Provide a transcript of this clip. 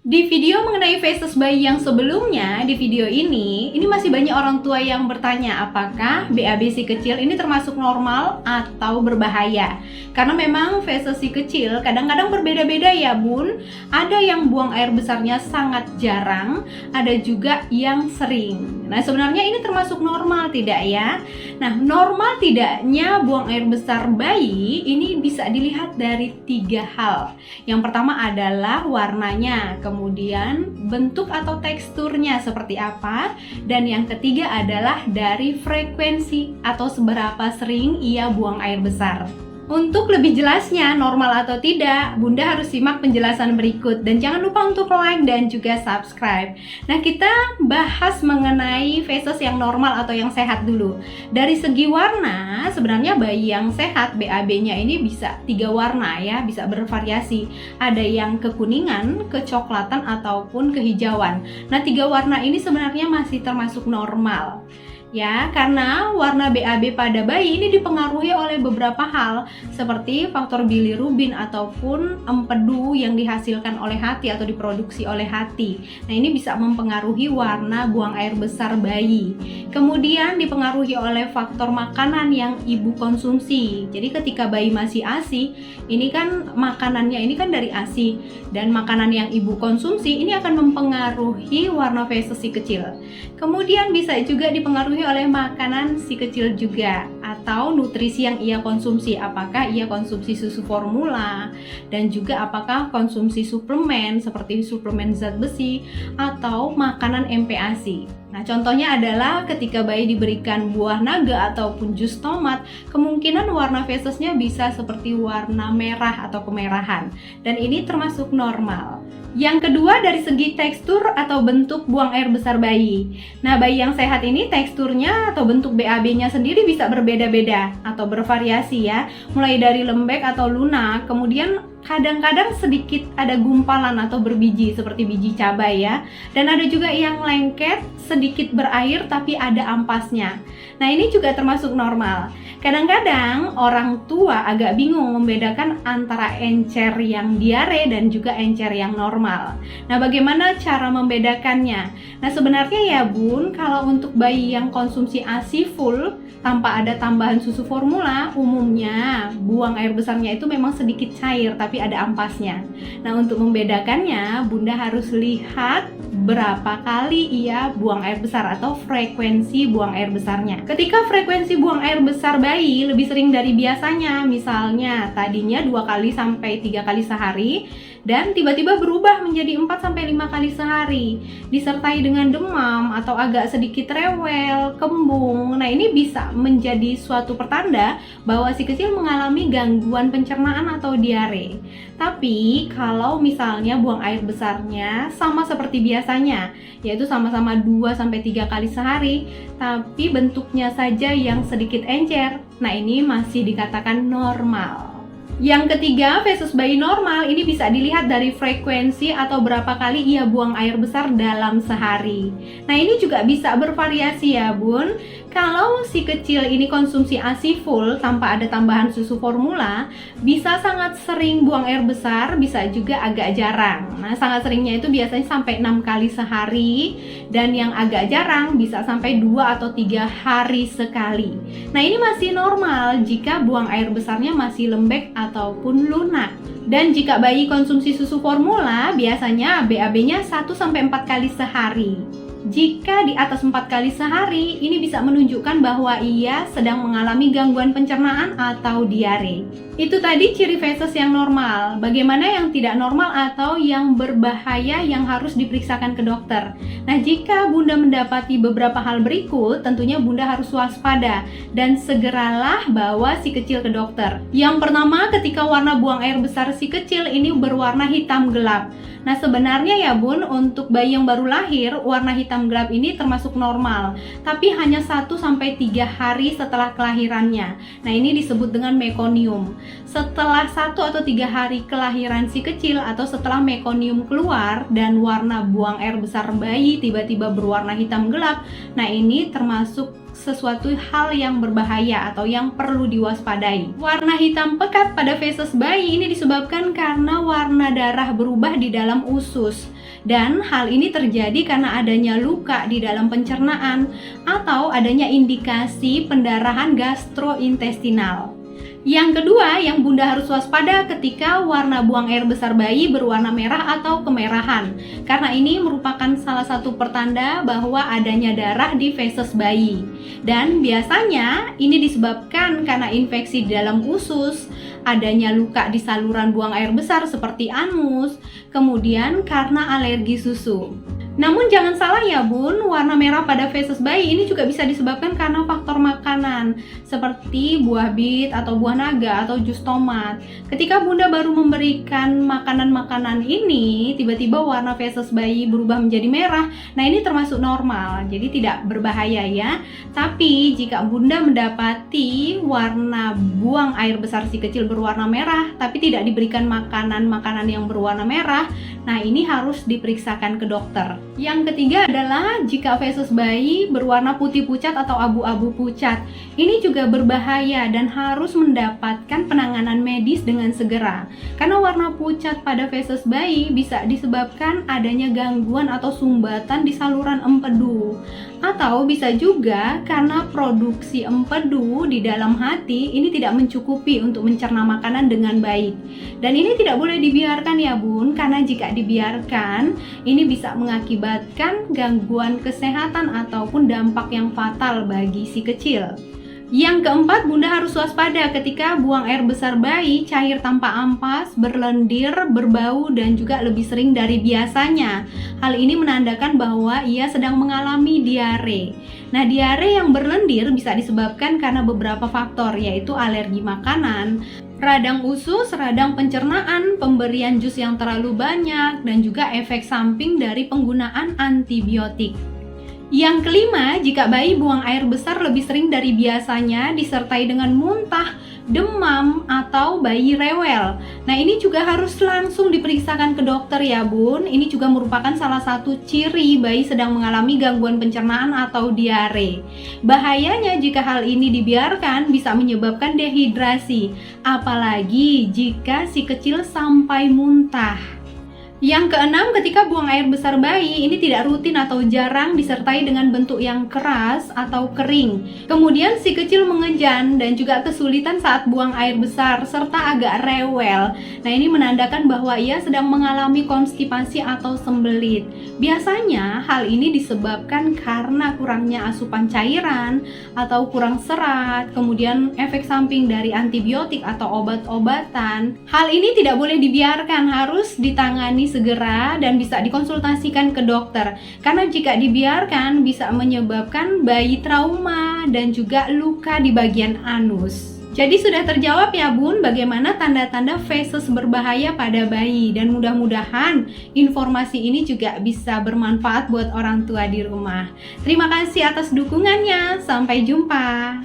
Di video mengenai feses bayi yang sebelumnya, di video ini masih banyak orang tua yang bertanya apakah BAB si kecil ini termasuk normal atau berbahaya. Karena memang feses si kecil kadang-kadang berbeda-beda ya bun. Ada yang buang air besarnya sangat jarang, ada juga yang sering. Nah sebenarnya ini termasuk normal tidak ya? Nah normal tidaknya buang air besar bayi ini bisa dilihat dari 3 hal. Yang pertama adalah warnanya, kemudian bentuk atau teksturnya seperti apa, dan yang ketiga adalah dari frekuensi atau seberapa sering ia buang air besar. Untuk lebih jelasnya normal atau tidak, Bunda harus simak penjelasan berikut dan jangan lupa untuk like dan juga subscribe. Nah kita bahas mengenai feses yang normal atau yang sehat dulu. Dari segi warna, sebenarnya bayi yang sehat BAB-nya ini bisa 3 warna ya, bisa bervariasi. Ada yang kekuningan, kecoklatan ataupun kehijauan. Nah 3 warna ini sebenarnya masih termasuk normal. Ya, karena warna BAB pada bayi ini dipengaruhi oleh beberapa hal seperti faktor bilirubin ataupun empedu yang dihasilkan oleh hati atau diproduksi oleh hati. Nah, ini bisa mempengaruhi warna buang air besar bayi. Kemudian dipengaruhi oleh faktor makanan yang ibu konsumsi. Jadi ketika bayi masih ASI, ini kan makanannya ini kan dari ASI dan makanan yang ibu konsumsi ini akan mempengaruhi warna feses si kecil. Kemudian bisa juga dipengaruhi oleh makanan si kecil juga atau nutrisi yang ia konsumsi, apakah ia konsumsi susu formula dan juga apakah konsumsi suplemen seperti suplemen zat besi atau makanan MPASI. Nah contohnya adalah ketika bayi diberikan buah naga ataupun jus tomat, kemungkinan warna fesesnya bisa seperti warna merah atau kemerahan dan ini termasuk normal. Yang kedua dari segi tekstur atau bentuk buang air besar bayi. Nah bayi yang sehat ini teksturnya atau bentuk BAB-nya sendiri bisa berbeda-beda atau bervariasi ya. Mulai dari lembek atau lunak, kemudian kadang-kadang sedikit ada gumpalan atau berbiji seperti biji cabai ya. Dan ada juga yang lengket, sedikit berair tapi ada ampasnya. Nah ini juga termasuk normal. Kadang-kadang orang tua agak bingung membedakan antara encer yang diare dan juga encer yang normal. Nah bagaimana cara membedakannya? Nah sebenarnya ya bun, kalau untuk bayi yang konsumsi ASI full tanpa ada tambahan susu formula, umumnya buang air besarnya itu memang sedikit cair tapi ada ampasnya. Nah untuk membedakannya Bunda harus lihat berapa kali ia buang air besar atau frekuensi buang air besarnya. Ketika frekuensi buang air besar bayi lebih sering dari biasanya, misalnya tadinya 2 kali sampai 3 kali sehari dan tiba-tiba berubah menjadi 4 sampai 5 kali sehari, disertai dengan demam atau agak sedikit rewel, kembung. Nah, ini bisa menjadi suatu pertanda bahwa si kecil mengalami gangguan pencernaan atau diare. Tapi kalau misalnya buang air besarnya sama seperti biasanya, yaitu sama-sama 2 sampai 3 kali sehari, tapi bentuknya saja yang sedikit encer, nah ini masih dikatakan normal. Yang ketiga, feses bayi normal ini bisa dilihat dari frekuensi atau berapa kali ia buang air besar dalam sehari. Nah ini juga bisa bervariasi ya bun. Kalau si kecil ini konsumsi ASI full tanpa ada tambahan susu formula, bisa sangat sering buang air besar, bisa juga agak jarang. Nah sangat seringnya itu biasanya sampai 6 kali sehari, dan yang agak jarang bisa sampai 2 atau 3 hari sekali. Nah ini masih normal jika buang air besarnya masih lembek ataupun lunak. Dan jika bayi konsumsi susu formula, biasanya BAB-nya 1 sampai 4 kali sehari. Jika di atas 4 kali sehari, ini bisa menunjukkan bahwa ia sedang mengalami gangguan pencernaan atau diare. Itu tadi ciri feses yang normal. Bagaimana yang tidak normal atau yang berbahaya yang harus diperiksakan ke dokter? Nah, jika Bunda mendapati beberapa hal berikut, tentunya Bunda harus waspada dan segeralah bawa si kecil ke dokter. Yang pertama, ketika warna buang air besar si kecil ini berwarna hitam gelap. Nah, sebenarnya ya Bun, untuk bayi yang baru lahir, warna hitam gelap ini termasuk normal, tapi hanya 1 sampai 3 hari setelah kelahirannya. Nah, ini disebut dengan mekonium. Setelah 1 atau 3 hari kelahiran si kecil atau setelah mekonium keluar dan warna buang air besar bayi tiba-tiba berwarna hitam gelap, nah ini termasuk sesuatu hal yang berbahaya atau yang perlu diwaspadai. Warna hitam pekat pada feses bayi ini disebabkan karena warna darah berubah di dalam usus. Dan hal ini terjadi karena adanya luka di dalam pencernaan atau adanya indikasi pendarahan gastrointestinal. Yang kedua, yang Bunda harus waspada ketika warna buang air besar bayi berwarna merah atau kemerahan. Karena ini merupakan salah satu pertanda bahwa adanya darah di feses bayi. Dan biasanya ini disebabkan karena infeksi di dalam usus, adanya luka di saluran buang air besar seperti anus, kemudian karena alergi susu. Namun jangan salah ya Bun, warna merah pada feses bayi ini juga bisa disebabkan karena faktor makanan seperti buah bit atau buah naga atau jus tomat. Ketika Bunda baru memberikan makanan-makanan ini, tiba-tiba warna feses bayi berubah menjadi merah. Nah, ini termasuk normal, jadi tidak berbahaya ya. Tapi jika Bunda mendapati warna buang air besar si kecil berwarna merah tapi tidak diberikan makanan-makanan yang berwarna merah, nah ini harus diperiksakan ke dokter. Yang ketiga adalah jika feses bayi berwarna putih pucat atau abu-abu pucat. Ini juga berbahaya dan harus mendapatkan penanganan medis dengan segera. Karena warna pucat pada feses bayi bisa disebabkan adanya gangguan atau sumbatan di saluran empedu. Atau bisa juga karena produksi empedu di dalam hati ini tidak mencukupi untuk mencerna makanan dengan baik. Dan ini tidak boleh dibiarkan ya Bun, karena jika dibiarkan ini bisa mengakibatkan gangguan kesehatan ataupun dampak yang fatal bagi si kecil. Yang keempat, Bunda harus waspada ketika buang air besar bayi cair tanpa ampas, berlendir, berbau, dan juga lebih sering dari biasanya. Hal ini menandakan bahwa ia sedang mengalami diare. Nah, diare yang berlendir bisa disebabkan karena beberapa faktor, yaitu alergi makanan, radang usus, radang pencernaan, pemberian jus yang terlalu banyak, dan juga efek samping dari penggunaan antibiotik. Yang kelima, jika bayi buang air besar lebih sering dari biasanya disertai dengan muntah, demam, atau bayi rewel. Nah, ini juga harus langsung diperiksakan ke dokter ya Bun. Ini juga merupakan salah satu ciri bayi sedang mengalami gangguan pencernaan atau diare. Bahayanya jika hal ini dibiarkan bisa menyebabkan dehidrasi, apalagi jika si kecil sampai muntah. Yang keenam, ketika buang air besar bayi ini tidak rutin atau jarang disertai dengan bentuk yang keras atau kering. Kemudian si kecil mengejan dan juga kesulitan saat buang air besar serta agak rewel. Nah, ini menandakan bahwa ia sedang mengalami konstipasi atau sembelit. Biasanya hal ini disebabkan karena kurangnya asupan cairan atau kurang serat, kemudian efek samping dari antibiotik atau obat-obatan. Hal ini tidak boleh dibiarkan, harus ditangani segera dan bisa dikonsultasikan ke dokter. Karena jika dibiarkan bisa menyebabkan bayi trauma dan juga luka di bagian anus. Jadi sudah terjawab ya Bun bagaimana tanda-tanda feses berbahaya pada bayi, dan mudah-mudahan informasi ini juga bisa bermanfaat buat orang tua di rumah. Terima kasih atas dukungannya. Sampai jumpa.